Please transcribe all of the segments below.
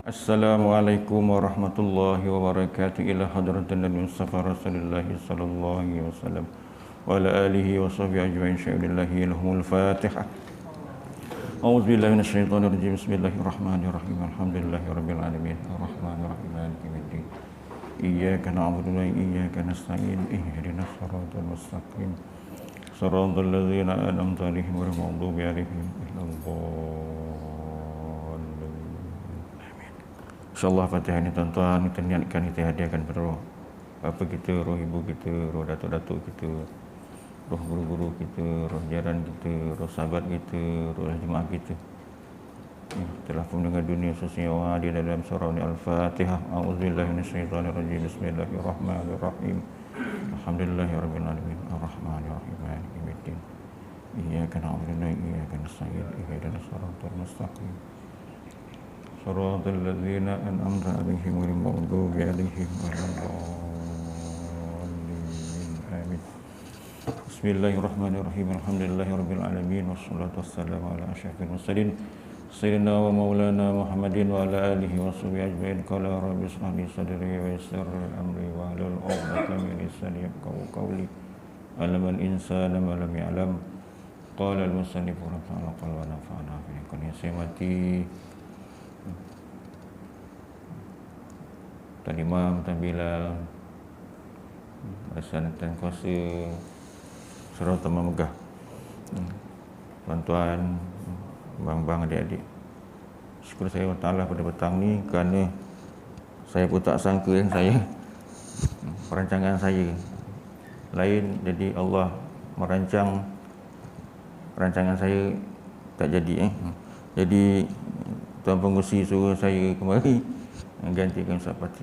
Assalamualaikum warahmatullahi wabarakatuh. Ila hadratin Nabi Mustafa Rasulullah sallallahu alaihi wasallam wa ala alihi wa sahbihi ajma'in. Syai'ulillahi lahumul Fatihah. A'udzu billahi minasyaitonir rajim. Bismillahirrahmanirrahim. Alhamdulillahi rabbil alamin. Arrahmanir rahim. Maliki yaumiddin. Iyyaka na'budu wa iyyaka nasta'in. Ihdinas siratal mustaqim. Siratal ladzina an'amta 'alaihim ghairil maghdubi 'alaihim waladdallin. InsyaAllah Fatihah ni tuan-tuan, kita niatkan, kita hadiahkan kepada roh bapa kita, roh ibu kita, roh datuk-datuk kita, roh guru-guru kita, roh jaran kita, roh sahabat kita, roh jemaah kita. Telah pun dengan dunia khususnya yang ada dalam surah ni Al-Fatihah. A'udzubillahi minasyaitonirrajim. Bismillahirrahmanirrahim. Alhamdulillahirabbil alamin. Arrahmanirrahim. Maliki yaumiddin. Iyyaka na'budu wa iyyaka nasta'in. Ihdinas siratal mustaqim. Siratal ladzina an'amta 'alaihim ghairil maghdubi 'alaihim waladdallin. Amin. Bismillahirrahmanirrahim. Alhamdulillahirabbil alamin wassalatu wassalamu ala asyrafil mursalin sayyidina wa maulana Muhammadin wa ala alihi wa sahbihi ajma'in. Qala rabbi ishrah li sadri wa yassir li amri wa hlul 'uqdatam min lisani yafqahu qawli. Alamal insana ma lam ya'lam. Qala al-musannif rahimahullah wa nafa'ana bihi. Kami semati Tuan Imam, Tuan Bilal, Rasan Tuan Kuasa, Surau Taman Megah, tuan-tuan, bang-bang, adik-adik. Syukur saya Allah Ta'ala pada petang ni kerana saya pun tak sangka saya perancangan saya lain, jadi Allah merancang perancangan saya tak jadi. Jadi Tuan Pengurusi suruh saya kemari gantikan Ustaz Pati.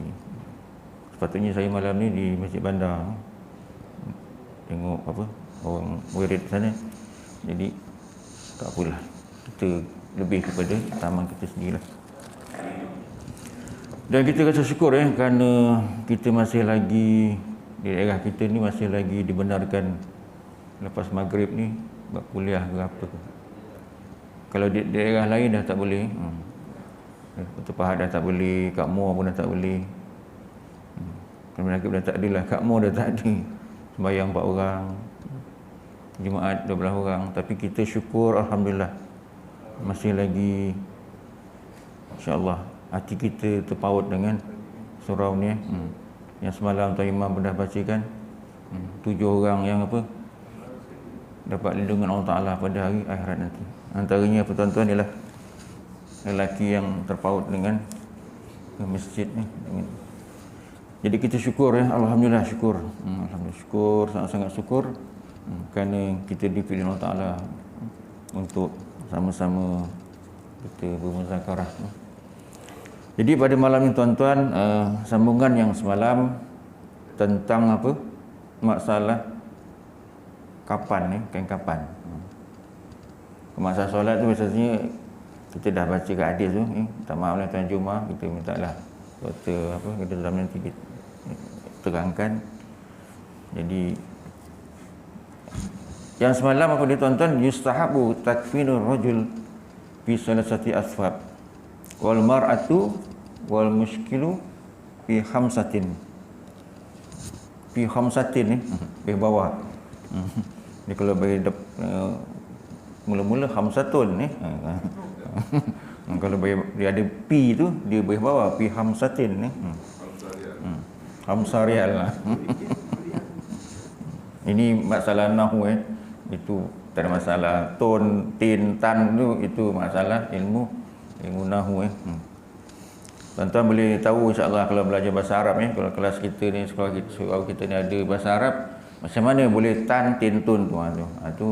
Sepatutnya saya malam ni di Masjid Bandar tengok apa orang wirid sana. Jadi tak apalah, kita lebih kepada taman kita sendirilah. Dan kita rasa syukur kerana kita masih lagi di daerah kita ni masih lagi dibenarkan lepas maghrib ni buat kuliah ke apa. Kalau di daerah lain dah tak boleh. Betul Pahad dah tak boleh, Kak Muar pun dah tak boleh. Kalau Menakib dah tak ada lah, Kak Muar dah tak ada. Sembahyang 4 orang, Jumaat 12 orang. Tapi kita syukur, Alhamdulillah, masih lagi, insyaAllah, hati kita terpaut dengan surau ni. Yang semalam Tuan Imam pun dah bacakan, 7 orang yang apa dapat lindungan Allah Ta'ala pada hari akhirat nanti. Antaranya apa tuan-tuan ialah lelaki yang terpaut dengan masjid ni. Jadi kita syukur Alhamdulillah syukur. Alhamdulillah syukur, sangat-sangat syukur kerana kita dipilih Allah Ta'ala untuk sama-sama kita bermuzakarah. Jadi pada malam ini tuan-tuan, sambungan yang semalam tentang apa? Masalah kapan kapan. Masa solat tu biasanya kita dah baca kat hadis tu, minta maaf lah Tuan Jumaah, kita minta lah kita dalam nanti kita terangkan. Jadi yang semalam apa dia tuan-tuan, yustahabu takfinur rajul fi salasati asfab wal mar'atu wal mushkilu fi khamsatin. Fi khamsatin di bawah. Ni kalau bagi mula-mula khamsatun ni. Kalau dia ada pi tu, dia boleh bawa pi hamsatin ni. Hamsa rial lah. Ini masalah nahwu itu tak ada masalah. Ton, tin, tan tu itu masalah ilmu nahwu Tuan-tuan boleh tahu insya-Allah kalau belajar bahasa Arab kalau kelas kita ni, sekolah kita ni ada bahasa Arab, macam mana boleh tan, tin, tun tu. Tu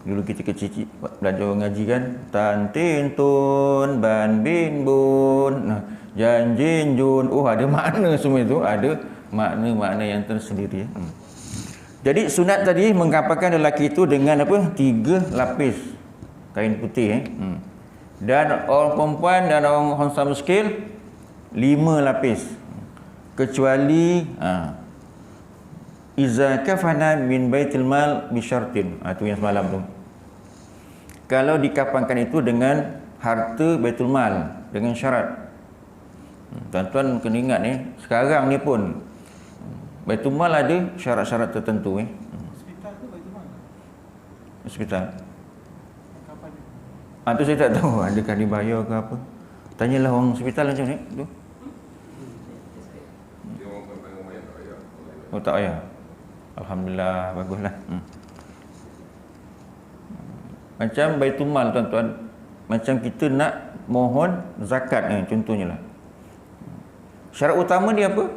dulu kita kecil belajar ngaji kan, tan tin tun ban bin bun jan jin jun. Ada makna semua itu, ada makna-makna yang tersendiri. Jadi sunat tadi mengkapakan lelaki itu dengan apa? 3 lapis kain putih dan orang perempuan dan orang khamsa muskil 5 lapis, kecuali iza kafana min baitil mal bi syartin. Itu yang semalam tu. Kalau dikafankan itu dengan harta baitul mal dengan syarat. Tuan-tuan kena ingat sekarang ni pun Baitul Mal ada syarat-syarat tertentu Hospital tu Baitul Mal? Hospital. Kapan? Tu saya tak tahu adakah dibayar ke apa. Tanyalah orang hospital macam ni tu. Oh tak payah. Alhamdulillah, baguslah. Macam Baitul Mal tuan-tuan, macam kita nak mohon zakat contohnya lah. Syarat utama dia apa?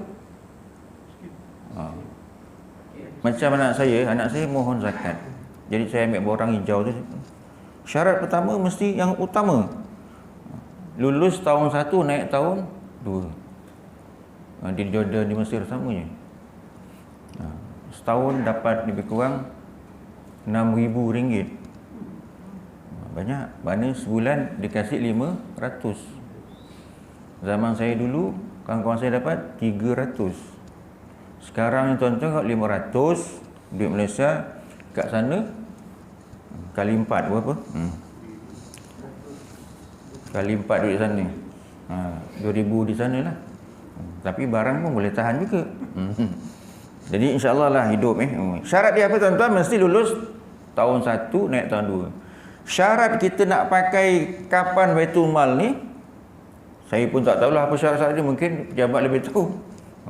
Macam anak saya mohon zakat. Jadi saya ambil borang hijau tu. Syarat pertama mesti yang utama. Lulus tahun 1 naik tahun 2. Di Jordan, di Mesir samanya. Setahun dapat lebih kurang RM6,000. Banyak. Mana sebulan dikasih 500. Zaman saya dulu, kawan-kawan saya dapat 300. Sekarang ni tuan-tuan kalau 500 duit Malaysia kat sana kali 4 berapa? Kali 4 duit sana. 2,000 di sana lah. Tapi barang pun boleh tahan juga. Jadi insya-Allah lah hidup Syarat dia apa tuan-tuan? Mesti lulus tahun 1 naik tahun 2. Syarat kita nak pakai kapan Baitul Mal ni, saya pun tak tahulah apa syarat-syarat dia. Mungkin pejabat lebih tahu.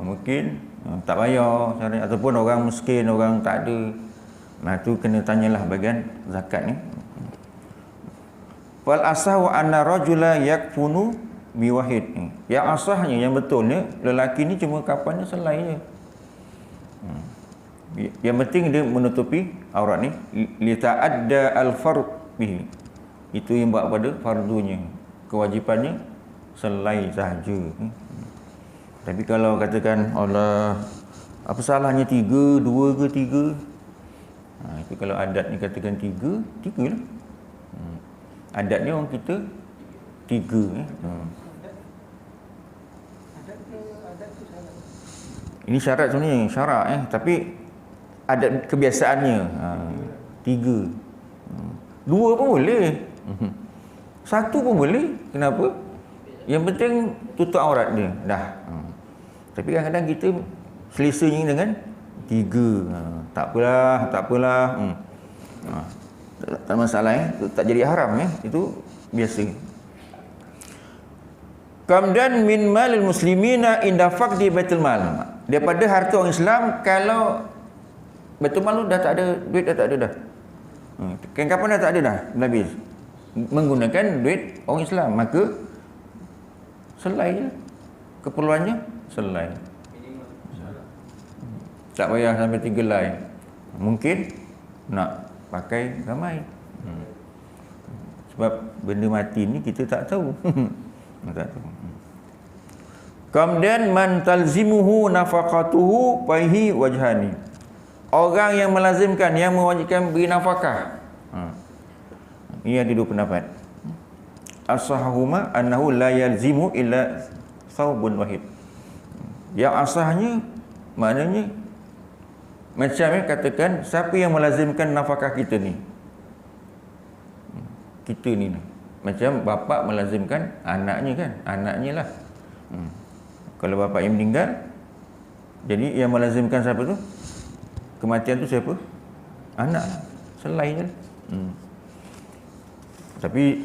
Mungkin tak bayar syarat, ataupun orang miskin, orang tak ada. Tu kena tanyalah bagian zakat ni. Fal asahu anna rajula yakfunu biwahid. Yang asahnya, yang betulnya, lelaki ni cuma kafannya selai je. Yang penting dia menutupi aurat ni, li ta'adda al-fard bihi. Itu yang buat pada fardunya. Kewajipannya selai sahaja. Tapi kalau katakan Allah, apa salahnya 3, 2 ke 3? Itu kalau adat ni katakan 3 lah. Adatnya orang kita 3. Ini syarat sebenarnya, syarat tapi adat kebiasaannya 3. 2 pun boleh. 1 pun boleh. Kenapa? Yang penting tutup aurat dia dah. Tapi kadang-kadang kita selesanya dengan 3. Tak apalah. Tak masalah tak jadi haram itu biasa. Kamdan min malil muslimina inda faqdi baitul mal. Daripada harta orang Islam, kalau Baitul Mal dah tak ada duit, dah tak ada dah. Kapan dah tak ada dah, habis. Menggunakan duit orang Islam, maka selai je. Keperluannya selai. Tak payah sampai 3 helai. Mungkin nak pakai ramai. Sebab benda mati ni kita tak tahu. Tak tahu. Kemudian man talzimuhu nafaqatuhu fihi wajhani. Orang yang melazimkan, yang mewajibkan beri nafkah. Ini ada 2 pendapat. As-sahhuma annahu la yalzimu illa thawbun wahid. Yang asahnya maknanya macam katakan siapa yang melazimkan nafkah kita ni? Kita ni. Macam bapa melazimkan anaknya kan? Anaknya lah. Kalau bapa yang meninggal, jadi yang melazimkan siapa tu? Kematian tu siapa? Anak. Selai je. Tapi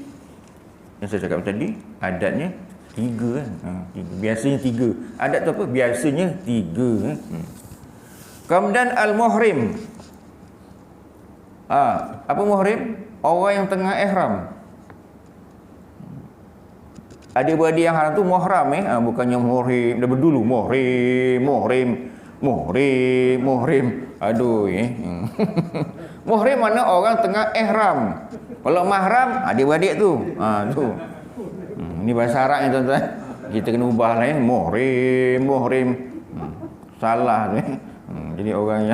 yang saya cakap tadi, adatnya 3 kan. 3. Biasanya 3. Adat tu apa? Biasanya 3. Kemudian al-muhrim. Apa muhrim? Orang yang tengah ihram. Adik-beradik yang haram tu muhram bukannya muhrim. Dah berdulu muhrim. Aduh Muhrim mana orang tengah ihram. Kalau mahram adik-beradik tu. Tu. Ini bahasa Arab ni tuan-tuan. Kita kena ubah lah muhrim. Salah tu. Jadi orang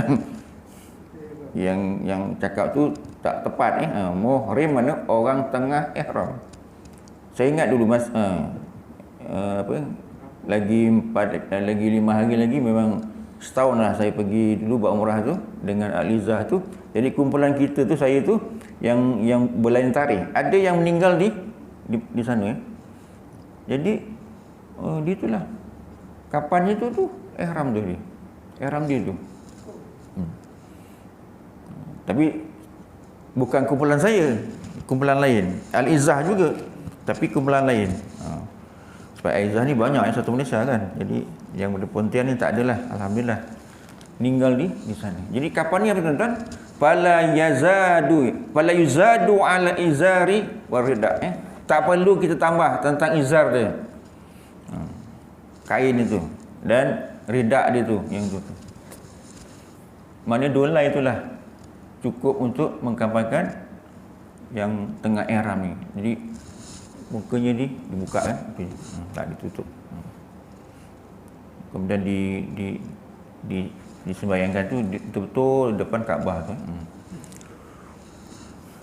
yang cakap tu tak tepat muhrim mana orang tengah ihram. Saya ingat dulu lagi 5 hari lagi, memang setahun lah saya pergi dulu buat umrah tu dengan Alizah tu. Jadi kumpulan kita tu, saya tu yang berlain tarikh. Ada yang meninggal di sana. Jadi Dia itulah. Kapannya tu ihram tu dia. Ihram dia tu. Tapi bukan kumpulan saya, kumpulan lain. Al-Izzah juga, tapi kumpulan lain. Sebab Al-Izzah ni banyak yang satu Malaysia kan. Jadi yang pada Pontian ni tak adalah, alhamdulillah. Meninggal di sana. Jadi kapan ni apa tuan-tuan? Fala yuzadu ala izari warida. Tak perlu kita tambah tentang izar dia. Kain itu dan ridak dia tu yang tu. Maknanya dolai itulah cukup untuk mengkampankan yang tengah ihram ni. Jadi mukanya dibuka kan, tak ditutup. Kemudian disembayangkan tu betul-betul depan Kaabah tu.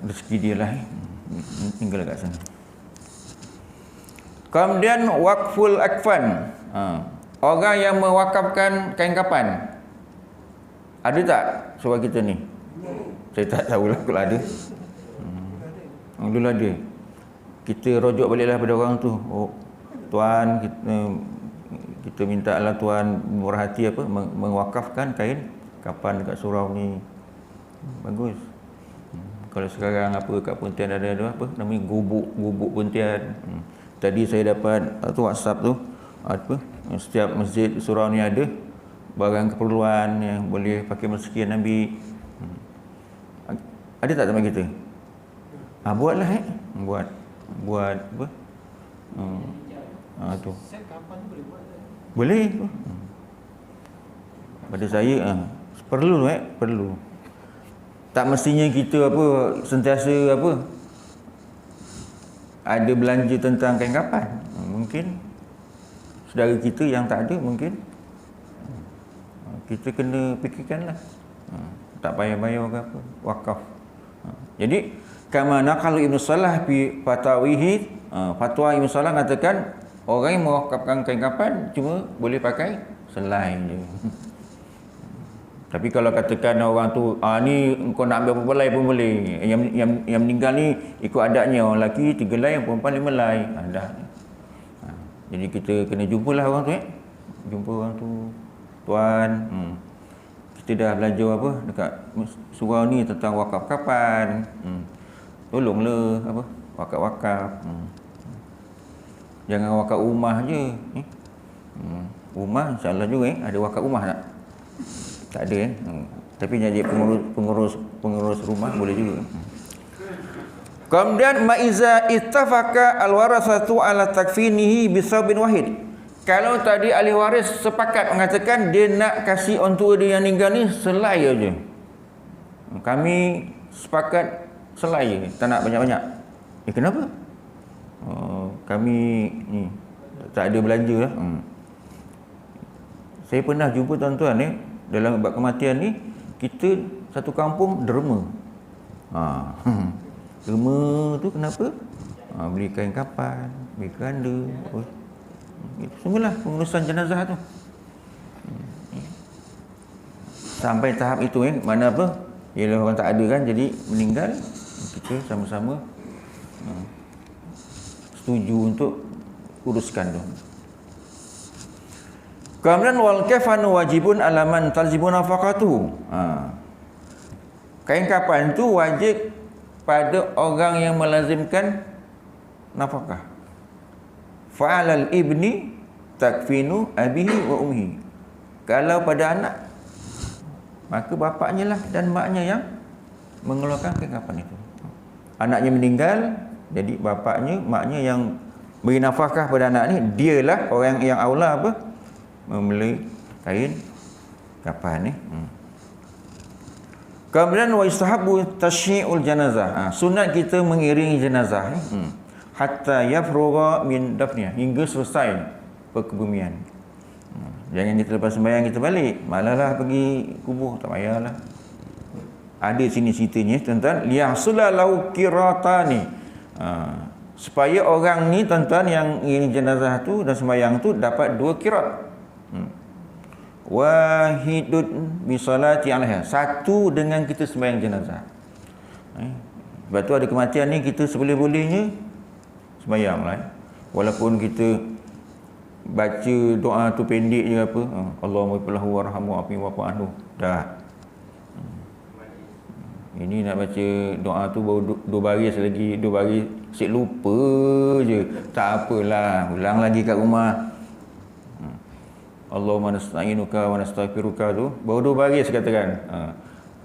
Rezeki dia lah tinggal kat sana. Kemudian waqful akfan. Orang yang mewakafkan kain kapan. Ada tak surah kita ni? Saya tak tahulah kalau ada. Dulu ada. Kita rujuk baliklah pada orang tu. Tuan, kita minta lah Tuan berhati mewakafkan kain kapan dekat surau ni. Bagus. Kalau sekarang kat Pontian ada apa namanya gubuk Pontian. Tadi saya dapat WhatsApp tu setiap masjid surau ni ada barang keperluan yang boleh pakai sekian ambil. Ada tak tempat kita? Buatlah buat apa? Tu. Set kapan boleh buat? Boleh. Pada saya perlu perlu. Tak mestinya kita sentiasa ada belanja tentang kain kapan. Mungkin saudara kita yang tak ada mungkin kita kena fikirkanlah. Tak payah bayar ke apa, wakaf. Jadi kama naqalu Ibnu Salah fi fatawihi, fatwa Ibnu Salah mengatakan orang yang mewakafkan kain kapan cuma boleh pakai selai je. Tapi kalau katakan orang tu ni kau nak ambil berapa helai pun boleh. Yang meninggal ni ikut adatnya, orang lelaki 3 helai, yang perempuan 5 helai. Dah. Jadi kita kena jumpalah orang tu Jumpa orang tu. Tuan, kita dah belajar dekat surau ni tentang wakaf kapan. Tolonglah wakaf-wakaf. Jangan wakaf rumah je. Rumah insya-Allah juga ada wakaf rumah tak? Tak ada Tapi jadi pengurus rumah boleh juga. Kemudian maiza ittafaqa alwarasatu ala takfinihi bisabin wahid. Kalau tadi ahli waris sepakat mengatakan dia nak kasih orang tua dia yang meninggal ni selai aja. Kami sepakat selai je, tak nak banyak-banyak. Kenapa? Kami ni tak ada belanja lah. Saya pernah jumpa tuan-tuan dalam bab kematian ni, kita satu kampung derma. Derma tu kenapa? Beli kain kapan, beli keranda. Itu semualah pengurusan jenazah tu. Sampai tahap itu mana ialah orang tak ada kan, jadi meninggal, kita sama-sama setuju untuk uruskan tu. Kemudian wal kafanu wajibun alaman talzimu nafaqatuhu. Kain kapan tu wajib pada orang yang melazimkan nafkah. Fa'alal ibni takfinu abihi wa ummihi. Kalau pada anak, maka bapaknya lah dan maknya yang mengeluarkan kain kapan itu. Anaknya meninggal, jadi bapaknya, maknya yang beri nafkah pada anak ni, dialah orang yang aula membeli kain kapan ni. Kemudian wa istahabbu tashyi'ul janazah. Sunat kita mengiringi jenazah hatta yafrugha min dafniha, hingga selesai perkebumian. Jangan kita lepas sembahyang kita balik, malahlah pergi kubur, tak payahlah. Ada sini ceritanya tuan-tuan, liyahsula lau qiratani. Supaya orang ni tuan-tuan yang ini jenazah tu dan sembahyang tu dapat 2 qirat. Wahidun bi salati alaiha, satu dengan kita sembahyang jenazah. Sebab tu ada kematian ni kita seboleh-bolehnya sembahyanglah. Walaupun kita baca doa tu pendek je apa, Allahumma ighfirlahu warhamhu wa'afi wa'fu anhu, dah. Ini nak baca doa tu baru 2 baris lagi, 2 baris sik lupa je. Tak apalah, ulang lagi kat rumah. Allahumma nasta'inuka wa nastaghfiruka tu baru 2 baris katakan.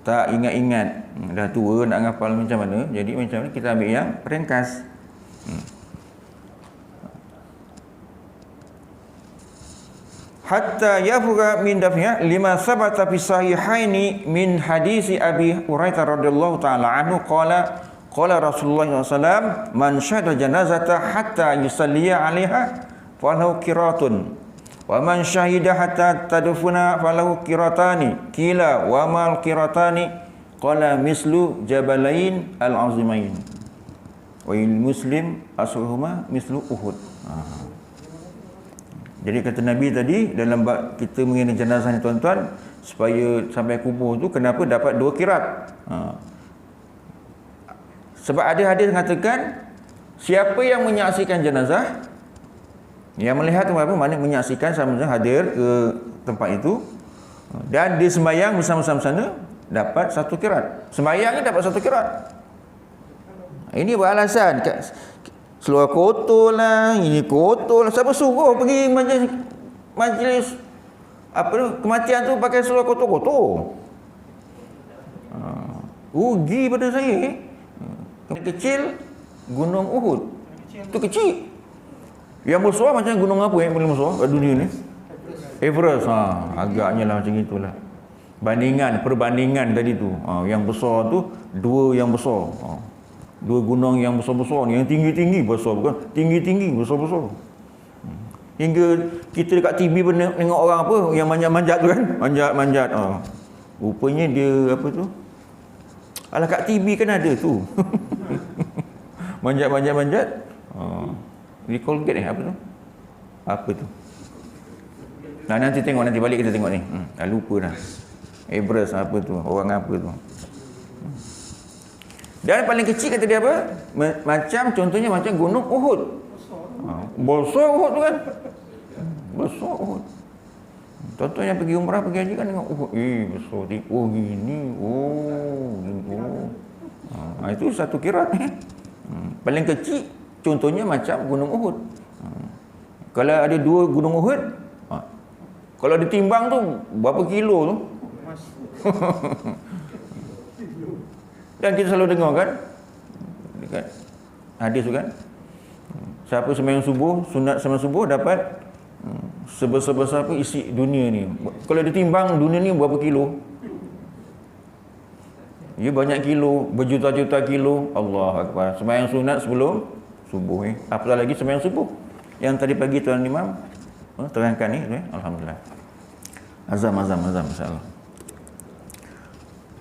Tak ingat-ingat, dah tua nak ngapal macam mana. Jadi macam ni kita ambil yang ringkas. Hatta yafugha min dafnya lima sabata fi sahihaini min hadisi Abi Hurairah radhiyallahu taala anhu qala Rasulullah SAW man syahada janazata hatta yusalliya 'alaiha falahu qiratun wa man syahida hatta tadfuna falahu qiratani kila wa mal qiratani qala mislu jabalain al-azimain wa il muslim asruhuma mislu Uhud. Jadi kata Nabi tadi dalam bab kita mengiring jenazah ni tuan-tuan, supaya sampai kubur tu kenapa dapat 2 qirat. Sebab ada hadis mengatakan siapa yang menyaksikan jenazah, yang melihat tu apa makna menyaksikan sama-sama hadir ke tempat itu dan dia sembahyang bersama-sama sana dapat 1 qirat. Sembahyang ni dapat 1 qirat. Ini beralasan seluar kotor lah, ini kotor lah. Siapa suruh pergi majlis apa tu, kematian tu pakai seluar kotor-kotor? Rugi pada saya. Kecil Gunung Uhud. Itu kecil. Yang besar macam gunung apa yang paling besar kat dunia ni? Everest. Agaknya lah macam itulah. Perbandingan tadi tu. Yang besar tu 2 yang besar. 2 gunung yang besar-besar ni, yang tinggi-tinggi besar, bukan tinggi-tinggi besar-besar. Hingga kita dekat TV pernah tengok orang apa yang manjat-manjat tu kan, manjat-manjat. Rupanya dia apa tu? Alah kat TV kan ada tu. Manjat-manjat. Di Colgate apa tu? Apa tu? Nah, nanti tengok, nanti balik kita tengok ni. Dah lupa dah. Everest apa tu? Orang apa tu? Dan paling kecil kata dia apa? Macam contohnya macam Gunung Uhud. Besar Uhud tu kan? Besar Uhud. Tuan-tuan yang pergi umrah, pergi haji kan tengok Uhud. Besar. Oh gini. Itu 1 qirat. Paling kecil contohnya macam Gunung Uhud. Kalau ada 2 Gunung Uhud, kalau ditimbang tu berapa kilo tu? Dan kita selalu dengar kan dekat hadis tu kan, siapa sembahyang subuh, sunat sembahyang subuh dapat sebesar apa isi dunia ni. Kalau ditimbang dunia ni berapa kilo? Ya banyak kilo, berjuta-juta kilo. Allah Akbar. Sembahyang sunat sebelum subuh ni. Apatah lagi sembahyang subuh. Yang tadi pagi Tuan Imam terangkan ni, alhamdulillah. Azam insya-Allah.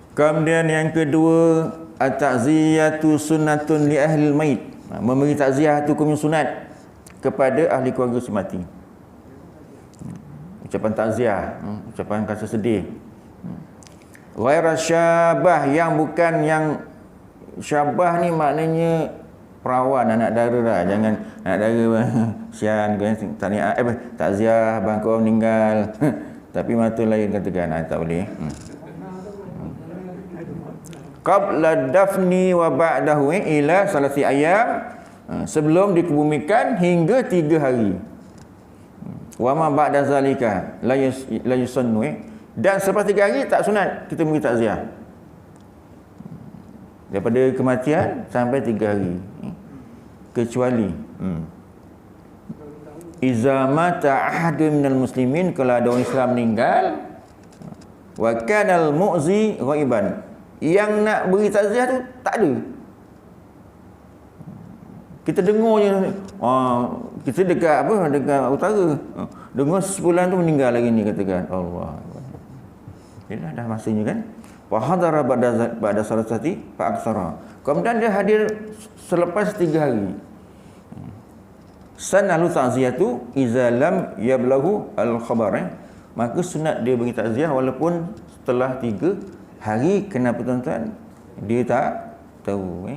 Kemudian yang kedua, at-ta'ziyatu sunnatun li ahli al-mait. Memberi takziah itu hukum sunat kepada ahli keluarga si mati. Ucapan takziah, ucapan rasa sedih. Ghaira syabah, yang bukan yang syabah ni maknanya perawan, anak dara lah. Jangan anak dara sian tahniah takziah abang kau meninggal. Tapi mata lain katakan tak boleh. Qabla dafni wa ba'dahu ila salasi ayam, sebelum dikebumikan hingga 3 hari. Wa ma ba'da zalika la yusannu, dan selepas 3 hari tak sunat kita beri takziah. Daripada kematian sampai 3 hari. Kecuali iza mata ahadun minal muslimin, kalau ada orang Islam meninggal, wa kana al-mu'zi ghaiban, yang nak beri takziah tu tak ada. Kita dengar je, kita dekat utara, dengar sebulan tu meninggal lagi ni, katakan Allah. Yalah dah masanya kan. Wa hadara ba'da salatati fa aktsara. Kemudian dia hadir selepas 3 hari. Sanalu ta'ziyatu idza lam yablaghu al-khabar. Maka sunat dia bagi takziah walaupun setelah 3 hari. Kenapa tuan-tuan? Dia tak tahu.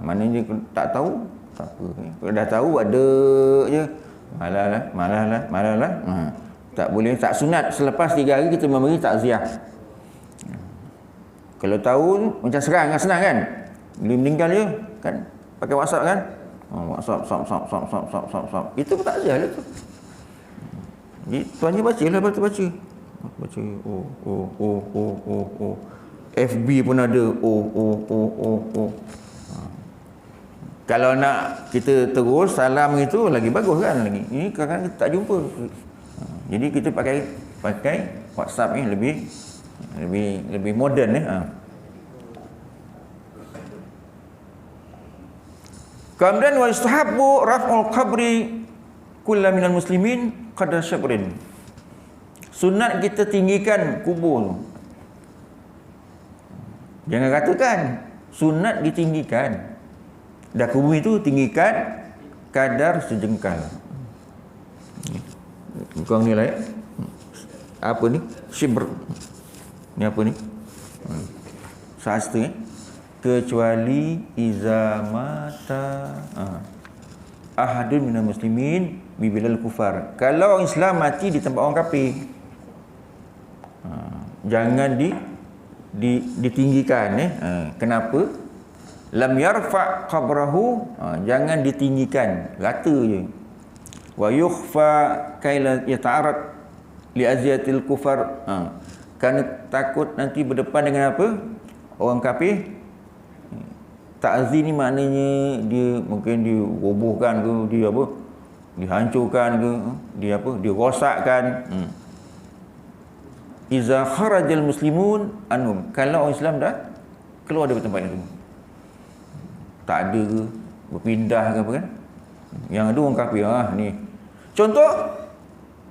Maknanya tak tahu, tak apa. Kalau dah tahu ada je, Malah. Tak boleh, tak sunat selepas 3 hari kita memberi takziah. Kalau tahu macam senang kan? Bila meninggal dia kan pakai WhatsApp kan? WhatsApp sap. Itu pun takziah lah tu. Jadi tuannya bacalah, baca. Baca FB pun ada Kalau nak kita terus salam itu lagi bagus kan lagi. Ini kadang-kadang kita tak jumpa. Jadi kita pakai WhatsApp ni lebih moden Kemudian wa istahabbu raf'ul qabri kullu minal muslimin qadar syabrin. Sunat kita tinggikan kubur. Jangan katakan sunat ditinggikan. Dah kubur itu tinggikan kadar sejengkal. Kau ni lah apa ni? Shibr. Ni apa ni? Sahasta kecuali iza mata ahadun minal muslimin bibilal kufar. Kalau orang Islam mati di tempat orang kafir, jangan ditinggikan kenapa? Lam yarfa qabrahu, jangan ditinggikan, rata je. Wa yukhfa kaila yata'arad li aziyatil kufar, kerana takut nanti berdepan dengan apa? Orang kafir. Ta'zi ni maknanya dia mungkin dirobohkan ke, dia apa? Dihancurkan ke, dia apa? Dirosakkan. Iza kharajal muslimun anhum, kalau orang Islam dah keluar dari tempat itu, tak ada ke, berpindah ke apa kan? Yang ada orang kafir ni. Contoh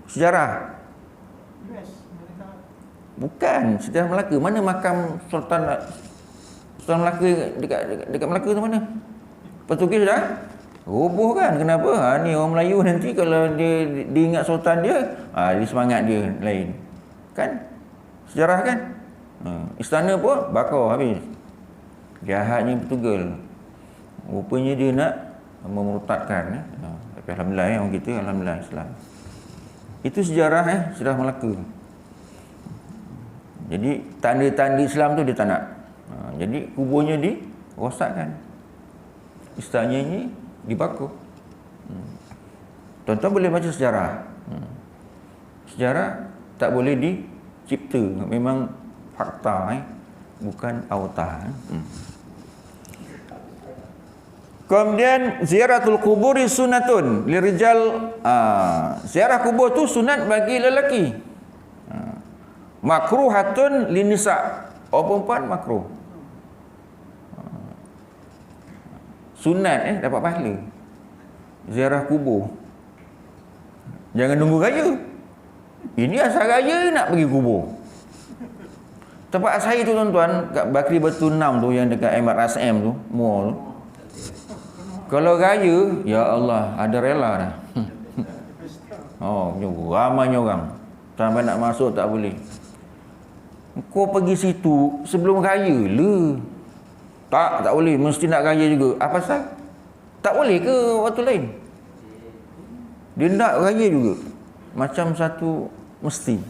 sejarah. Bukan sejarah Melaka. Mana makam Sultan Melaka dekat Melaka tu mana? Portugis dah roboh kan? Kenapa? Ni orang Melayu nanti kalau dia ingat sultan dia, dia semangat dia lain. Kan? Sejarah kan? Istana pun bakar habis. Jahatnya Portugal. Rupanya dia nak memurtadkan. Tapi alhamdulillah orang kita alhamdulillah Islam. Itu sejarah sejarah Melaka. Jadi tanda-tanda Islam tu dia tak nak. Jadi kuburnya dirosakkan. Istananya dibakar. Tuan-tuan boleh baca sejarah. Sejarah tak boleh dicipta. Memang fakta, bukan auta. Kemudian ziaratul kuburi sunatun lirijal. Ziarah kubur tu sunat bagi lelaki. Makruhatun linisa. Orang perempuan makruh. Sunat dapat pahala. Ziarah kubur. Jangan nunggu raya. Ini asal raya nak pergi kubur. Tempat saya tu tuan-tuan, kat Bakri Batu 6 tu yang dekat MRSM tu, mall. Kalau raya, ya Allah, ada rela dah. Ramainya orang. Sampai nak masuk tak boleh. Kau pergi situ sebelum raya lah. Tak boleh, mesti nak raya juga. Apa pasal? Tak boleh ke waktu lain? Dia nak raya juga. Macam satu mesti.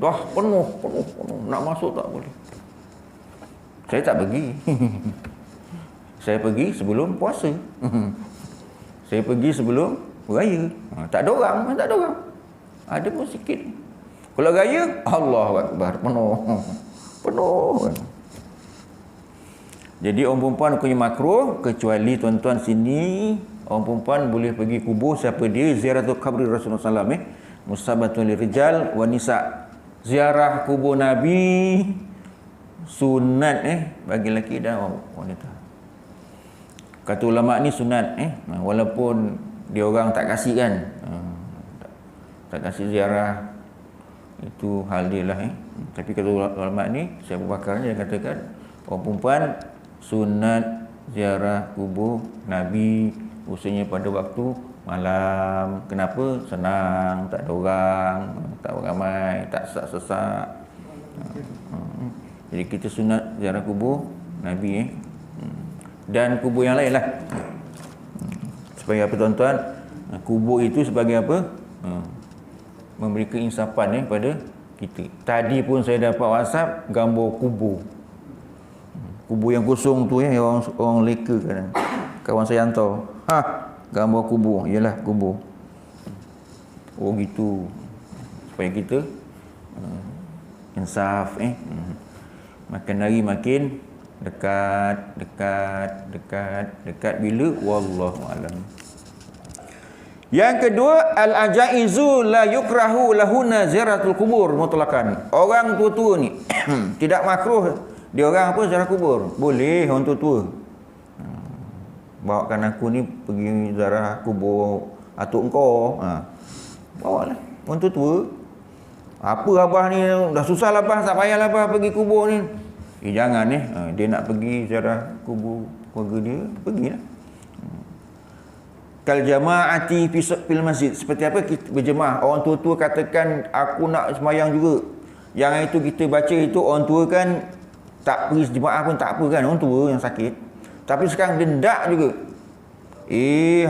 Dah penuh. Nak masuk tak boleh. Saya tak pergi. Saya pergi sebelum puasa. Saya pergi sebelum raya. Tak ada orang. Ada pun sikit. Kalau raya, Allahu Akbar, penuh. Jadi orang perempuan punya makruh, kecuali tuan-tuan sini orang perempuan boleh pergi kubur siapa dia, ziaratul qabri Rasulullah sallallahu musabatul lirijal wa nisa. Ziarah kubur Nabi sunat bagi lelaki dan wanita. Kata ulama ni sunat walaupun dia orang tak kasih kan. Tak kasih ziarah, itu hal dia lah. Tapi kata ulama ni, Syekh Abu Bakar ni dia katakan orang perempuan sunat ziarah kubur Nabi usianya pada waktu malam. Kenapa? Senang, tak ada orang, tak ramai, tak sesak-sesak. Jadi kita sunat ziarah kubur Nabi dan kubur yang lain lah. Supaya apa tuan-tuan? Kubur itu sebagai apa? Memberi keinsapan pada kita. Tadi pun saya dapat WhatsApp gambar kubur. Kubur yang kosong tu orang leka kan. Kawan saya hantar. Gambar kubur. Yalah kubur. Oh gitu. Supaya kita insaf makin hari makin dekat bila wallahu alam. Yang kedua, al-ajaizu la yukrahu lahuna ziyaratul kubur mutlaqan. Orang tua-tua ni tidak makruh dia orang apa ziarah kubur. Boleh orang tua-tua. Bawakan aku ni pergi ziarah kubur atuk engkau. Bawalah orang tua-tua. Apa abah ni dah susah lah abah, tak payahlah abah pergi kubur ni. Jangan dia nak pergi ziarah kubur keluarga dia, pergilah. Kal jama'ati fil masjid, seperti apa kita berjemaah. Orang tua-tua katakan aku nak sembahyang juga. Yang itu kita baca itu orang tua kan tak pergi jemaah pun tak apa kan, orang tua yang sakit. Tapi sekarang dendak juga.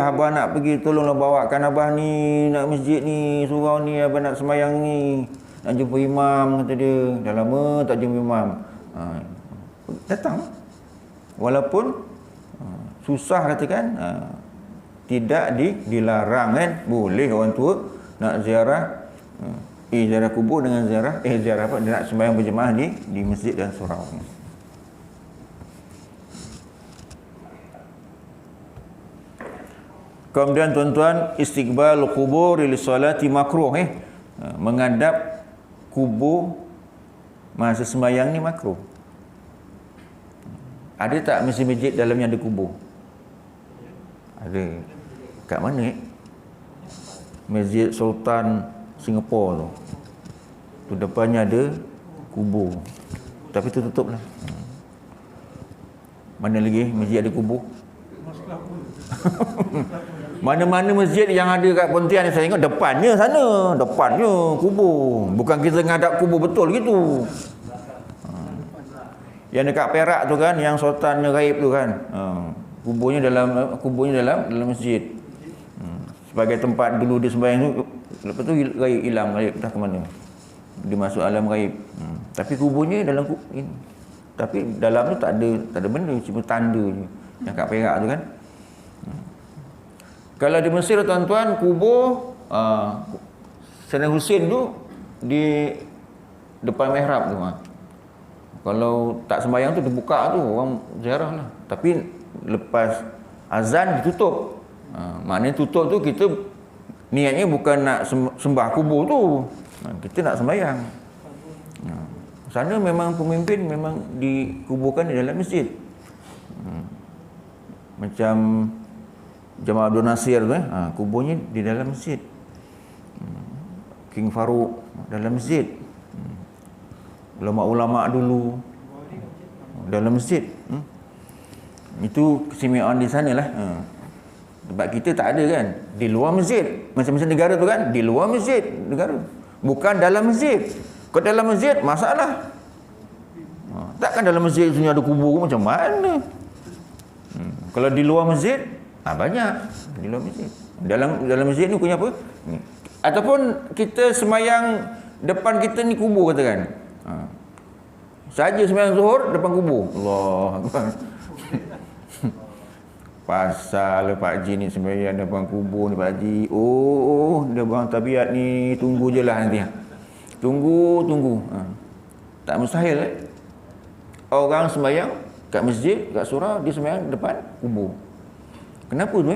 Abah nak pergi, tolonglah bawakan abah ni nak masjid ni, surau ni, abah nak sembahyang ni. Nak jumpa imam, kata dia. Dah lama tak jumpa imam. Datang. Walaupun susah katakan, tidak dilarang kan. Boleh orang tua nak ziarah ziarah kubur dengan ziarah apa, dia nak sembahyang berjemaah di masjid dan surau. Kemudian tuan-tuan, istiqbal kubur li solati makruh. Menghadap kubur masa sembahyang ni makruh. Ada tak masjid dalamnya ada kubur? Ada. Kat mana Masjid Sultan Singapura tu. Tu depannya ada kubur. Tapi tu tutup lah. Mana lagi masjid ada kubur? Mana-mana masjid yang ada kat Pontian saya tengok depannya sana. Depannya kubur. Bukan kita ngadap kubur betul gitu. Yang dekat Perak tu kan, yang Sultan Gaib tu kan. Kuburnya dalam masjid. Sebagai tempat dulu dia sembahyang tu, lepas tu hilang gaib dah ke mana. Dia masuk alam gaib. Tapi kuburnya dalam ini. Tapi dalam tu tak ada benda, cuma tanda je. Yang kat Perak tu kan. Kalau di Mesir tuan-tuan, kubur Sayyidina Husin tu di depan mihrab tu. Kalau tak sembahyang tu dibuka tu, orang ziarah lah. Tapi lepas azan ditutup. Maknanya tutup tu kita niatnya bukan nak sembah kubur tu. Kita nak sembahyang. Sana memang pemimpin memang dikuburkan di dalam masjid. Macam Jamal Abdul Nasir tu kuburnya di dalam masjid. King Farouk dalam masjid. Ulama-ulama dulu dalam masjid. Itu keistimewaan di sanalah. Sebab kita tak ada kan, di luar masjid. Macam-macam negara tu kan, di luar masjid negara. Bukan dalam masjid. Kalau dalam masjid masalah. Takkan dalam masjid sini ada kubur, macam mana? Kalau di luar masjid banyak di luar masjid. Dalam masjid ni punya apa? Ataupun kita semayang depan kita ni kubur katakan. Saja sembahyang zuhur depan kubur. Allah Akbar. Pasal Pak Haji ni sembahyang depan kubur ni Pak Haji. Dia buang tabiat ni, tunggu je lah nanti. Tunggu. Tak mustahil orang sembahyang kat masjid, kat surau, dia sembahyang depan kubur. Kenapa tu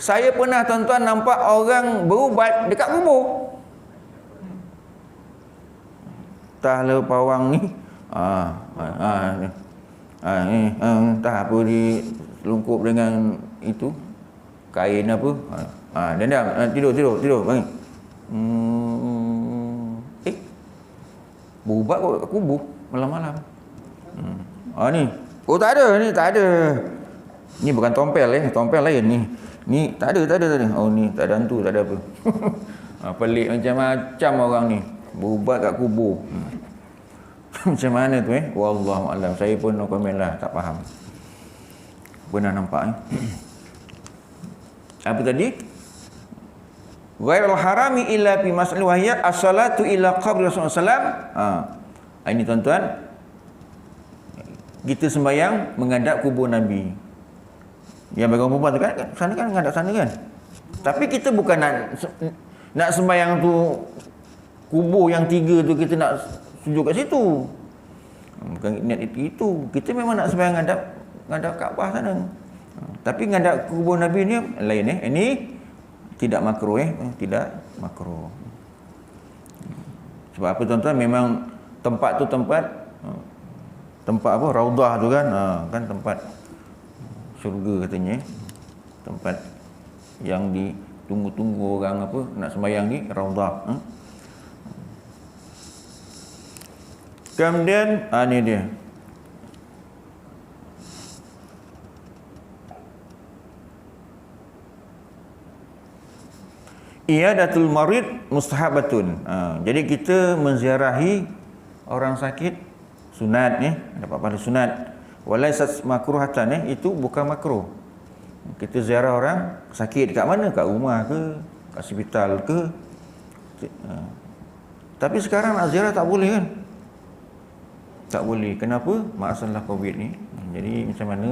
Saya pernah tuan-tuan nampak orang berubat dekat kubur. Entahlah pawang ni entah apa dilungkup dengan itu kain apa dendam tidur bangun berubat kat kubur malam-malam. Ni tak ada ni bukan tompel tompel lain ni tak ada ni tak ada hantu, tak ada apa. Pelik macam-macam orang ni berubat kat kubur. Macam mana tu Wallahu alam. Saya pun no comment lah, tak faham. Pernah nampak Apa tadi? Ghairul harami illa fi mas'al wahya as-salatu ila qabri Rasulullah sallam. Ini tuan-tuan, kita sembahyang menghadap kubur Nabi. Yang bagi orang perempuan tu kan, sana kan menghadap sana kan. Tapi kita bukan nak sembahyang tu kubur yang 3 tu kita nak sujud kat situ. Bukan niat itu. Kita memang nak sembahyang ngadap Kaabah sana. Tapi ngadap kubur Nabi ni lain Ini tidak makruh tidak makruh. Sebab apa tuan-tuan, memang tempat tu tempat apa, raudah tu kan, kan tempat syurga katanya. Tempat yang ditunggu-tunggu orang apa nak sembahyang ni, raudah. Kemudian ni dia. Iyadatul marid mustahabatun. Jadi kita menziarahi orang sakit sunat dapat pahala sunat. Walaysat makruhatan itu bukan makruh. Kita ziarah orang sakit kat mana? Kat rumah ke, kat hospital ke. Tapi sekarang nak ziarah tak boleh kan? Tak boleh. Kenapa? Masalah Covid ni. Jadi macam mana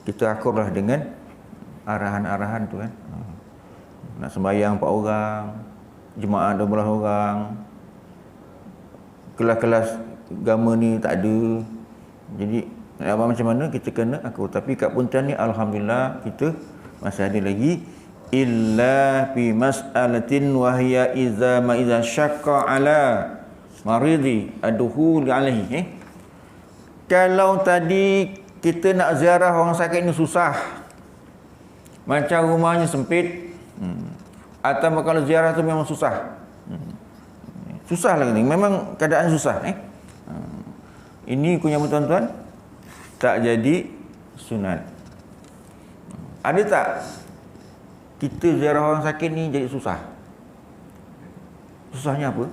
kita akurlah dengan arahan-arahan tu kan. Nak sembahyang 4 orang, jemaah 12 orang, kelas-kelas agama ni tak ada. Jadi nak buat macam mana, kita kena akur. Tapi kat Pontian ni alhamdulillah kita masih ada lagi illa fi mas'alatin wa hiya iza syaqqa ala maridi adkhul alaihi. Kalau tadi kita nak ziarah orang sakit ni susah, macam rumahnya sempit, atau kalau ziarah tu memang susah, susah lah ni, memang keadaan susah ini kunyah tuan-tuan, tak jadi sunat. Ada tak kita ziarah orang sakit ni jadi susah? Susahnya apa?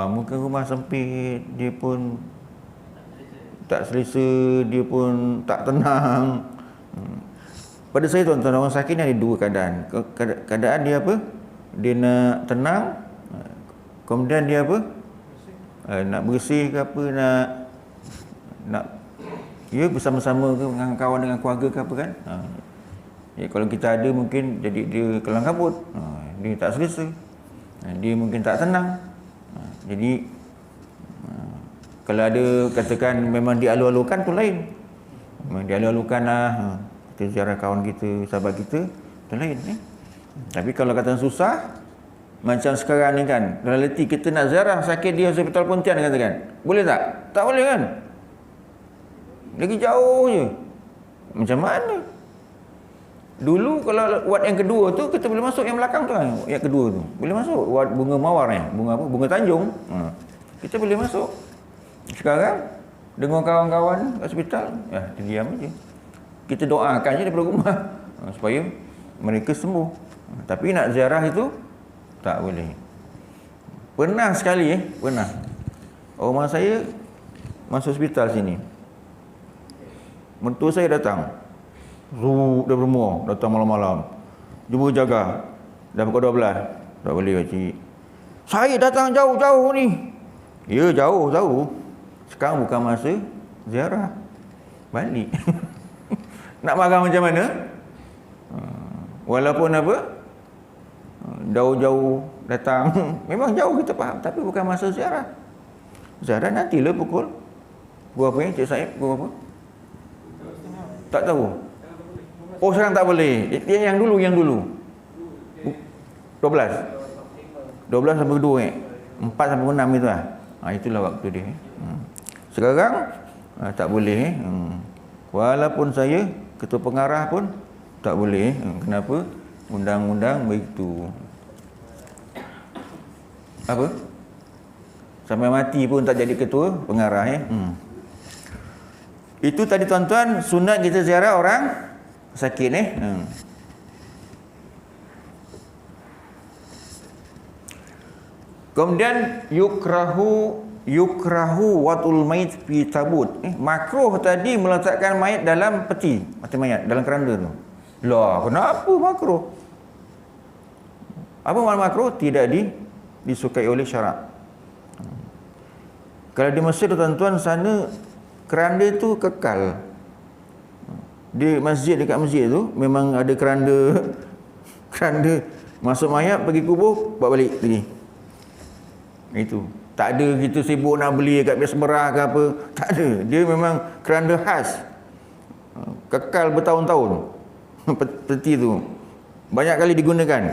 Mungkin rumah sempit, dia pun tak selesa, dia pun tak tenang. Pada saya tuan-tuan, orang sakit ni ada 2 keadaan. Keadaan dia apa? Dia nak tenang, kemudian dia apa? Nak bersih ke apa, nak dia bersama-sama ke dengan kawan, dengan keluarga ke apa kan. Jadi kalau kita ada mungkin jadi dia kelang kabut, dia tak selesa, dia mungkin tak tenang. Jadi kalau ada katakan memang dialu-alukan tu lain. Memang dialu-alukan lah, kita ziarah kawan kita, sahabat kita, tu lain Tapi kalau kata susah, macam sekarang ni kan, realiti kita nak ziarah sakit di Hospital Pontian katakan, boleh tak? Tak boleh kan? Lagi jauh je. Macam mana? Dulu kalau wad yang kedua tu kita boleh masuk yang belakang tu kan, yang kedua tu. Boleh masuk wad Bunga Mawar bunga apa? Bunga Tanjung. Kita boleh masuk. Sekarang dengan kawan-kawan kat hospital, kita diam aje. Kita doakan je daripada rumah supaya mereka sembuh. Tapi nak ziarah itu tak boleh. Pernah sekali pernah. Rumah saya masuk hospital sini. Mentua saya datang. Daripada Muar, datang malam-malam. Jumpa jaga. Dah pukul 12. Tak boleh pakcik. Saya datang jauh-jauh ni. Ya, jauh-jauh. Sekarang bukan masa ziarah. Balik. Nak marah macam mana? Walaupun apa? Jauh-jauh datang. Memang jauh kita faham. Tapi bukan masa ziarah. Ziarah nantilah pukul berapa Cik Saib? Pukul berapa? Tak tahu. Oh, sekarang tak boleh. Yang dulu. 12 sampai 2 4 sampai 6 itu lah. Itulah waktu dia. Sekarang tak boleh. Walaupun saya ketua pengarah pun tak boleh. Kenapa? Undang-undang begitu. Apa? Sampai mati pun tak jadi ketua pengarah Itu tadi tuan-tuan, sunat kita ziarah orang sakit Kemudian yukrahu yukrahu watul mayit fi tabut. Makruh tadi meletakkan mayat dalam peti, mati mayat dalam keranda tu. Lah, kenapa makruh? Apa makna makruh? Tidak disukai oleh syarak. Kalau di Mesir tuan-tuan, sana keranda tu kekal. Di masjid, dekat masjid tu memang ada keranda masuk mayat pergi kubur bawa balik lagi. Itu. Tak ada kita sibuk nak beli kat bias merah ke apa. Tak ada. Dia memang keranda khas. Kekal bertahun-tahun. Peti tu. Banyak kali digunakan.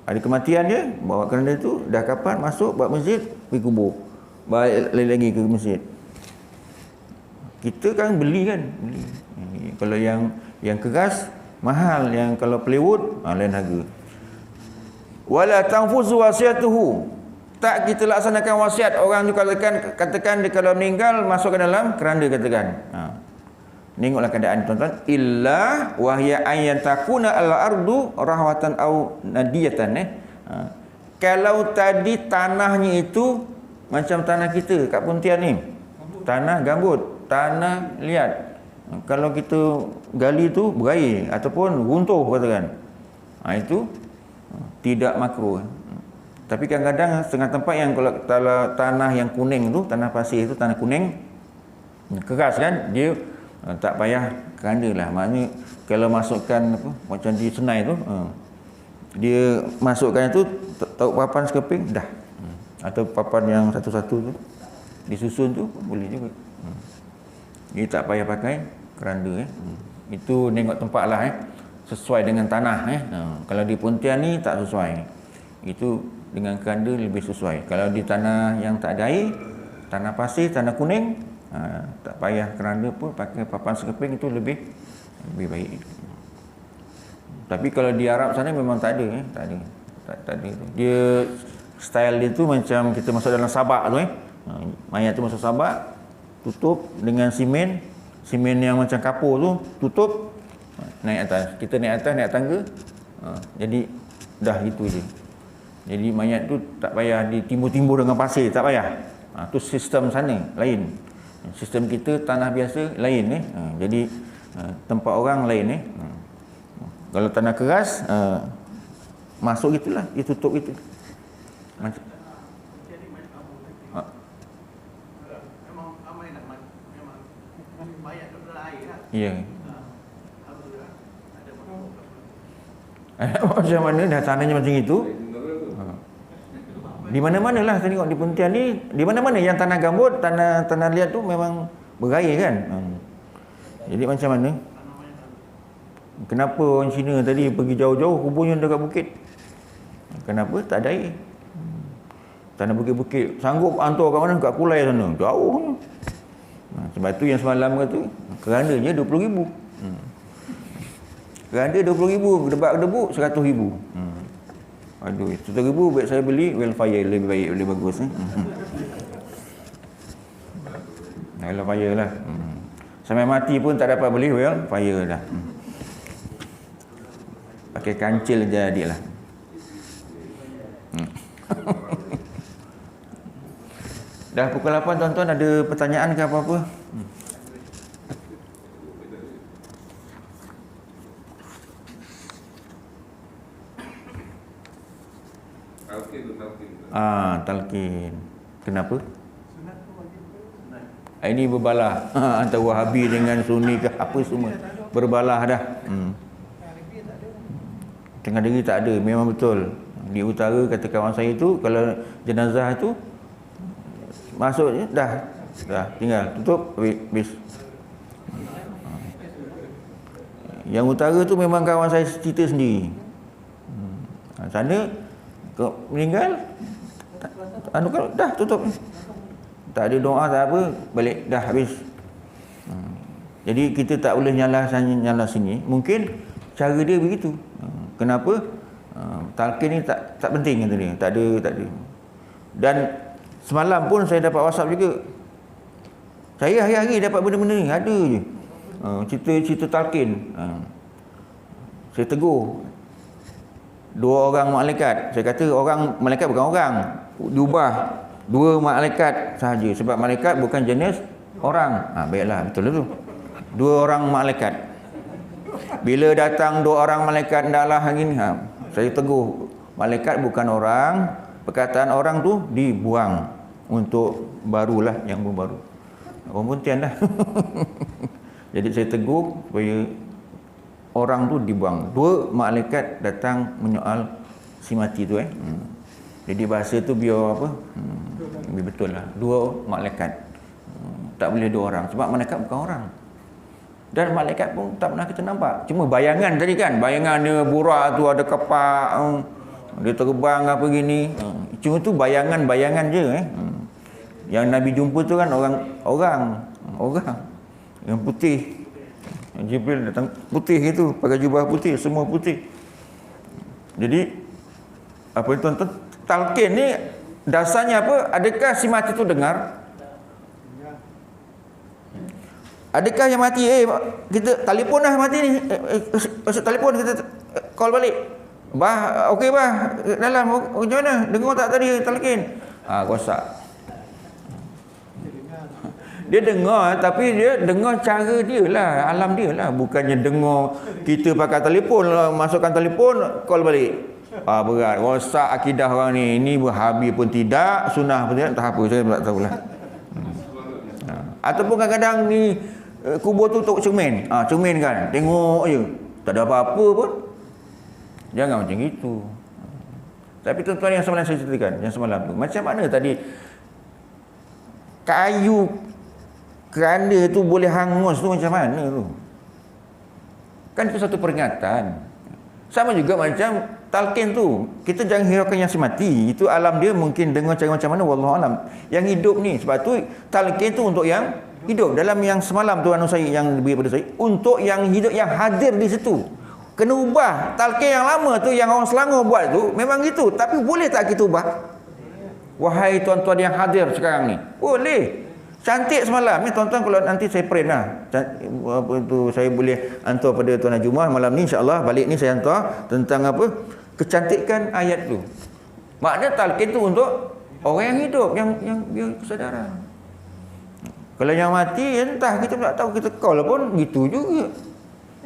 Ada kematian dia, bawa keranda tu, dah kapan masuk, bawa masjid, pergi kubur. Balik lagi ke masjid. Kita kan beli kan. Beli. Kalau yang keras, mahal. Yang kalau plywood, lain harga. Wala tanfuzu wasiatuhu. Tak kita laksanakan wasiat orang tu, katakan dia kalau meninggal masukkan dalam keranda, katakan. Tengoklah keadaan tuan-tuan. Illa wahya ayyan takuna al-ardu rahwatan au nadiyatan. Kalau tadi tanahnya itu macam tanah kita kat Pontian ni. Tanah gambut, tanah liat. Kalau kita gali tu berair ataupun runtuh, katakan. Itu tidak makruh. Tapi kadang-kadang setengah tempat yang kalau tanah yang kuning tu, tanah pasir tu, tanah kuning keras kan, dia tak payah keranda lah. Maknanya kalau masukkan apa, macam di Senai tu, dia masukkan itu tahu papan sekeping dah. Atau papan yang satu-satu tu disusun tu boleh juga. Dia tak payah pakai keranda. Itu tengok tempat lah, sesuai dengan tanah. Kalau di Pontian ni tak sesuai, itu dengan keranda lebih sesuai. Kalau di tanah yang tak ada air, tanah pasir, tanah kuning, tak payah keranda pun, pakai papan sekeping itu lebih baik. Tapi kalau di Arab sana memang tak ada, tak ada. Dia style dia tu macam kita masuk dalam sabak tu, mayat tu masuk sabak, tutup dengan simen yang macam kapur tu, tutup, naik atas. Kita naik atas, naik tangga, jadi dah itu je. Jadi mayat tu tak payah ditimbur-timbur dengan pasir, tak payah. Tu sistem sana lain. Sistem kita tanah biasa lain. Jadi tempat orang lain. Kalau tanah keras, masuk gitulah, dia tutup gitu. Macam memang ramai nak memang mayat tu dalam air lah. ya. Macam mana dah tanahnya macam itu? Di mana-mana lah tengok di Pontian ni, di mana-mana yang tanah gambut, tanah liat tu memang berair kan. Jadi macam mana? Kenapa orang Cina tadi pergi jauh-jauh kuburnya dekat bukit? Kenapa? Tak ada air. Tanah bukit-bukit sanggup hantar kat mana? Kat Kulai sana, jauh. Sebab tu yang semalam kata kerandanya 20,000. Keranda 20,000, kedebak-kedebuk 100,000. Aduh, 100,000 baik saya beli Wellfire lebih baik, lebih bagus ni. Wellfire lah. Sampai mati pun tak dapat beli Wellfire dah. Pakai kancil je adik lah. Dah pukul 8 tuan-tuan, ada pertanyaan ke apa-apa? Talqin. Kenapa? Ini berbalah. Antara Wahabi dengan Sunni ke apa semua. Berbalah dah. Tengah negeri tak ada. Memang betul. Di utara kata kawan saya tu, kalau jenazah tu masuk je, dah tinggal tutup habis. Yang utara tu memang kawan saya cerita sendiri. Sana meninggal, kalau dah tutup, tak ada doa, tak apa, balik dah habis. Jadi kita tak boleh nyala sini. Mungkin cara dia begitu. Kenapa? Talqin ni tak penting kata dia. Tak ada. Dan semalam pun saya dapat WhatsApp juga. Saya hari-hari dapat benda-benda ni, ada je. Cerita talqin. Saya tegur 2 orang malaikat. Saya kata orang malaikat bukan orang, diubah 2 malaikat sahaja, sebab malaikat bukan jenis orang. Baiklah, betul tu. 2 orang malaikat. Bila datang 2 orang malaikat hendaklah hari ni, saya teguh, malaikat bukan orang. Perkataan orang tu dibuang untuk barulah yang baru. Orang puntian dah. Jadi saya teguh supaya orang tu dibuang. 2 malaikat datang menyoal si mati tu. Jadi bahasa tu biar apa? Lebih betul lah. 2 malaikat. Tak boleh 2 orang. Sebab malaikat bukan orang. Dan malaikat pun tak pernah kita nampak. Cuma bayangan tadi kan. Bayangan dia burak tu ada kepak. Dia terbang apa gini. Cuma tu bayangan-bayangan je. Yang Nabi jumpa tu kan orang. Yang putih. Jibril datang putih itu. Pakai jubah putih. Semua putih. Jadi apa itu tuan-tuan? Talqin ni dasarnya apa? Adakah si mati tu dengar? Adakah yang mati, kita telefon lah mati ni, masuk telefon kita call balik. Bah, okey bah, dalam macam mana? Dengar tak tadi talqin? Rosak. Dia dengar, tapi dia dengar cara dia lah, alam dia lah. Bukannya dengar kita pakai telefon, masukkan telefon, call balik. Berat, rosak akidah orang ni. Ini Wahabi pun tidak, sunnah pun tidak, tak apa, saya tak tahulah. Ataupun kadang-kadang ni kubur tu tok cermin. Cermin kan, tengok je, tak ada apa-apa pun. Jangan macam itu. Tapi tuan-tuan yang semalam saya ceritakan, yang semalam tu, macam mana tadi kayu keranda tu boleh hangus tu, macam mana tu? Kan itu satu peringatan. Sama juga macam talqin tu, kita jangan hiraukan yang si mati. Itu alam dia mungkin dengar cara macam mana, wallahu alam. Yang hidup ni, sebab tu talqin tu untuk yang hidup. Dalam yang semalam tu anu saya yang lebih daripada saya, untuk yang hidup, yang hadir di situ. Kena ubah. Talqin yang lama tu, yang orang Selangor buat tu, memang gitu. Tapi boleh tak kita ubah? Wahai tuan-tuan yang hadir sekarang ni, boleh. Cantik semalam ni tuan-tuan, kalau nanti saya print lah. Apa tu, saya boleh hantar pada Tuan Najumah malam ni, insya-Allah balik ni saya hantar tentang apa? Kecantikan ayat tu. Maknanya talqin tu untuk orang yang hidup, yang dia kesedaran. Kalau yang mati, entah, kita tak tahu, kita call pun gitu juga.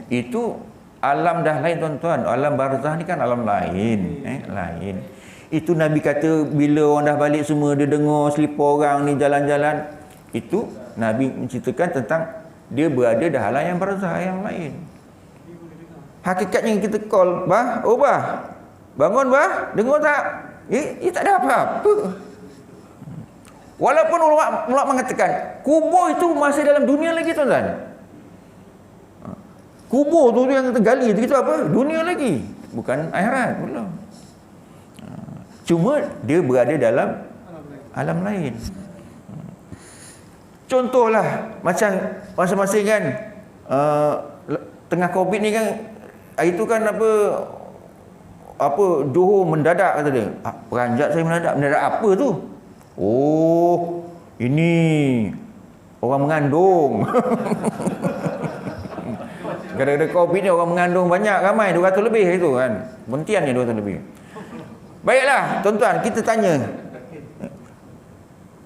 Itu alam dah lain tuan-tuan. Alam barzah ni kan alam lain, lain. Itu Nabi kata bila orang dah balik semua, dia dengar selipar orang ni jalan-jalan. Itu Nabi menceritakan tentang dia berada dalam alam yang barzah, yang lain. Hakikatnya kita call, bah, bangun bah, dengar tak? Tak ada apa-apa. Walaupun ulama mengatakan kubur itu masih dalam dunia lagi tuan-tuan. Kubur tu yang kita gali itu apa? Dunia lagi, bukan akhirat belum. Cuma dia berada dalam alam lain. Contohlah macam masing-masing kan, tengah Covid ni kan, itu kan apa Johor mendadak kata dia. Peranjat saya mendadak apa tu? Oh, ini orang mengandung. Gara-gara Covid ni orang mengandung banyak, ramai 200 lebih itu kan. Bentian ni 200 lebih. Baiklah, tuan-tuan, kita tanya.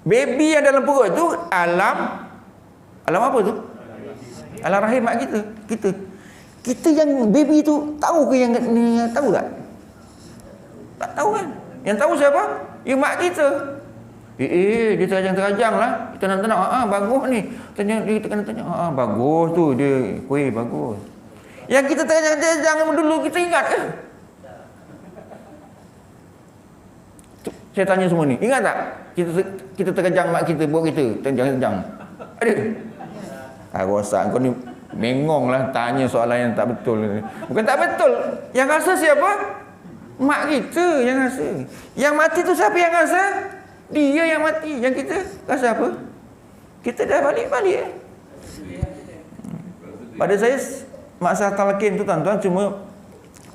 Baby yang dalam perut tu alam apa tu? Alam rahim mak kita. Kita yang baby tu tahu ke yang ni, tahu tak? Tak tahu kan? Yang tahu siapa? Ya mak kita. Dia terajang-terajang lah. Kita nak tanya, bagus ni. Kita kena tanya, bagus tu dia, kuih bagus. Yang kita terajang-terajang dulu, kita ingat ke? Saya tanya semua ni, ingat tak? Kita terkejang mak kita, buat kita terkejang. Ada. Rosak kau ni mengong lah tanya soalan yang tak betul. Bukan tak betul. Yang rasa siapa? Mak kita yang rasa. Yang mati tu siapa yang rasa? Dia yang mati. Yang kita rasa apa? Kita dah balik-balik. Pada saya, masalah talqin tu tuan-tuan cuma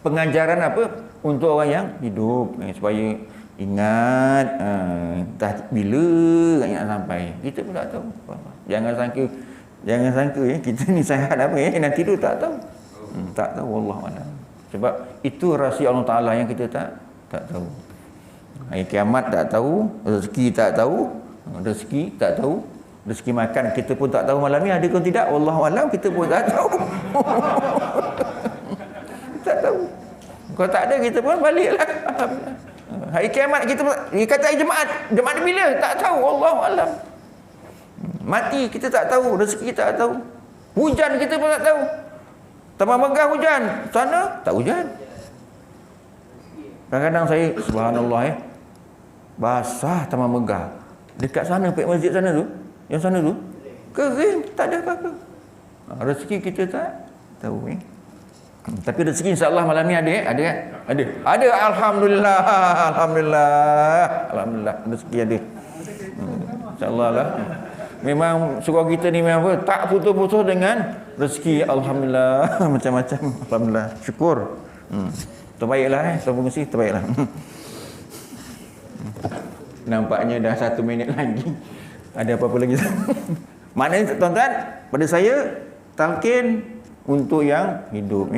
pengajaran apa? Untuk orang yang hidup. Supaya ingat, entah bila ingat sampai. Kita pun tak tahu. Jangan sangka kita ni sihat apa nak tidur tak tahu. Tak tahu, wallahu a'lam. Sebab itu rahsia Allah Taala yang kita tak tahu. Hari kiamat tak tahu, rezeki tak tahu, rezeki makan kita pun tak tahu malam ni ada ke tidak, wallahu alam, kita pun tak tahu. Tak tahu. Kalau tak ada kita pun baliklah. Alhamdulillah. Hari kiamat kita kata hari Jumaat bila? Tak tahu, wallahu alam. Mati kita tak tahu, rezeki kita tak tahu. Hujan kita pun tak tahu. Tambah megah hujan, sana tak hujan. Kadang-kadang saya subhanallah basah tambah megah. Dekat sana pek masjid sana tu, yang sana tu kering, tak ada apa-apa. Rezeki kita tak tahu Tapi rezeki insya-Allah malam ni ada ada kan? Ada. Alhamdulillah. Alhamdulillah rezeki ada. Insya-Allah lah. Memang surau kita ni memang apa? Tak putus-putus dengan rezeki. Alhamdulillah. Macam-macam. Alhamdulillah. Syukur. Terbaiklah terima terbaiklah. Nampaknya dah 1 minit lagi. Ada apa-apa lagi? Maknanya tuan-tuan, pada saya talqin untuk yang hidup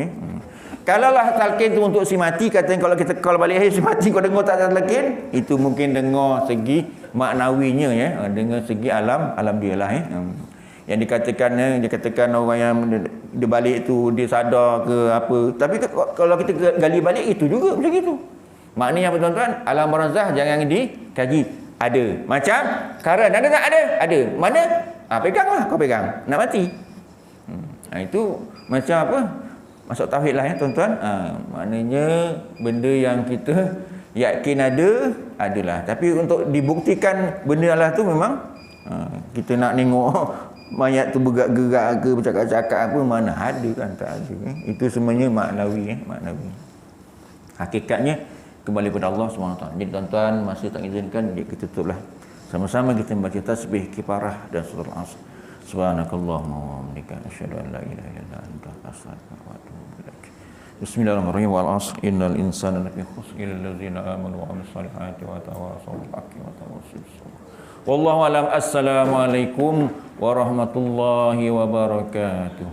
Kalaulah talqin tu untuk si mati, katanya kalau balik akhir si mati kau dengar tak talqin, itu mungkin dengar segi maknawinya dengar segi alam dia lah Yang dikatakan orang yang dia balik tu dia sadar ke apa. Tapi kalau kita gali balik itu juga macam gitu. Maknanya apa tuan-tuan? Alam barzah jangan dikaji. Ada. Macam karan ada tak? Ada. Mana? Peganglah, kau pegang. Nak mati. Itu macam apa? Masuk tauhid lah tuan-tuan. Maknanya benda yang kita yakin adalah. Tapi untuk dibuktikan benda Allah tu memang kita nak tengok mayat tu bergerak-gerak ke bercakap-cakap apa, mana ada kan, tak ada Itu semuanya maknawi Hakikatnya kembali kepada Allah SWT. Jadi tuan-tuan, masa tak izinkan, jadi kita tutuplah. Sama-sama kita membaca tasbih, kifarah dan surah Al-Asr. Subhanakallahumma wa bihamdika asyhadu an la ilaha illa anta astaghfiruka wa atubu ilaik. Bismillahirrahmanirrahim. Wal 'asr innal insana lafi khusr illa allazina amanu wa 'amilus salihati wa tawassaw bil haqqi wa tawassaw bis sabr. Wallahu alam. Assalamualaikum warahmatullahi wabarakatuh.